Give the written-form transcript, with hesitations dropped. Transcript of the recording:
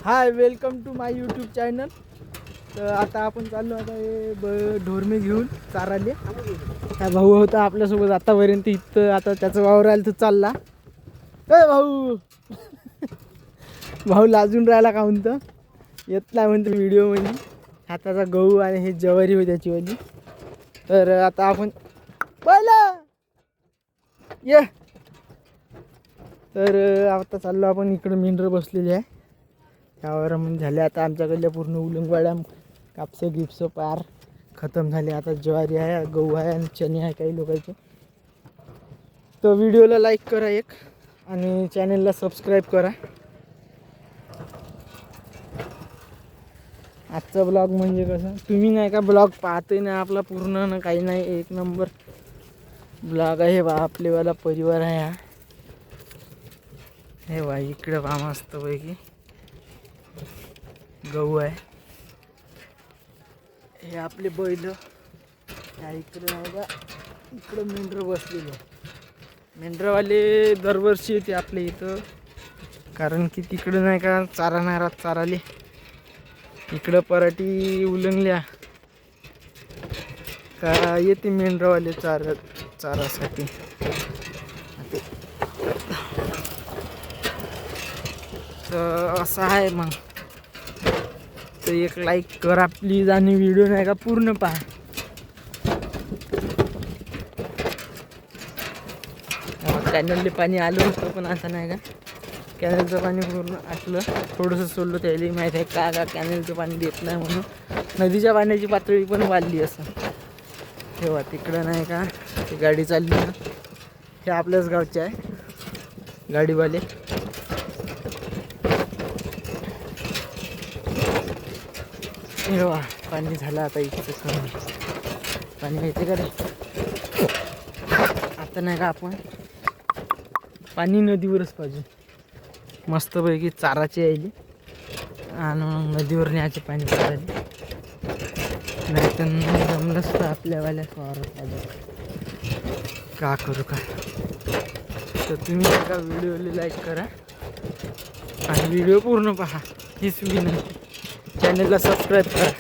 High, welcome to my YouTube channel. तर आता आपण चाललो आता हे ढोरमे घेऊन चाराले. हा भाऊ होता आपल्यासोबत आतापर्यंत इथं, आता त्याचं वावरायला तर चालला. ए भाऊ भाऊ लाजून राहिला का म्हणतं, येत नाही म्हणतो व्हिडिओमध्ये. हाताचा गहू आणि हे ज्वारी होती त्याचीवाली. तर आता आपण पहिलं ये. तर आता चाललो आपण, इकडं मेंढरं बसलेली आहे त्यावर. म्हणजे झाले आता आमच्याकडल्या पूर्ण उलंगवाड्या कापसे गिपसं पार खतम झाले. आता ज्वारी आहे, गहू आहे आणि चणे आहे काही लोकांचे. तर व्हिडिओला लाईक करा एक, आणि चॅनलला सबस्क्राईब करा. आजचा ब्लॉग म्हणजे कसं, तुम्ही नाही का ब्लॉग पाहते ना आपला पूर्ण ना, काही नाही, एक नंबर ब्लॉग आहे बा. आपलेवाला परिवार आहे हा. हे बा इकडे बा मस्तपैकी गहू आहे. हे आपले बैल या इकडे नाही का, इकडं मेंढरं बसलेले. मेंढरवाले दरवर्षी येते आपल्या इथं, कारण की तिकडं नाही का चारा नाही राहत चाराले. इकडं पराठी उलंगल्या का येते मेंढरवाले चारासाठी. तर असं आहे मग. तर एक लाईक करा प्लीज, आणि व्हिडिओ नाही का पूर्ण पहा. कॅनलले पाणी आलं होतं पण आता नाही का कॅनलचं पाणी पूर्ण आटलं. थोडंसं सोडलं त्याला माहीत आहे का कॅनलचं पाणी देत नाही म्हणून. नदीच्या पाण्याची पातळी पण वाढली असं. तेव्हा तिकडं नाही का ती गाडी चालली ना, हे आपल्याच गावचे आहे गाडीवाले. तेव्हा पाणी झालं आता इथं कमी. पाणी माहिती का रे, आता नाही का आपण पाणी नदीवरच पाहिजे. मस्तपैकी चाराची यायली आणि मग नदीवर न्यायचे पाणी काढायला. नाही तर जमलंच तर आपल्यावाल्या स्वारात पाहिजे. का करू का. तर तुम्ही एका व्हिडिओला लाईक करा आणि व्हिडिओ पूर्ण पहा हीच विनंती. चॅनलला सबस्क्राईब करा.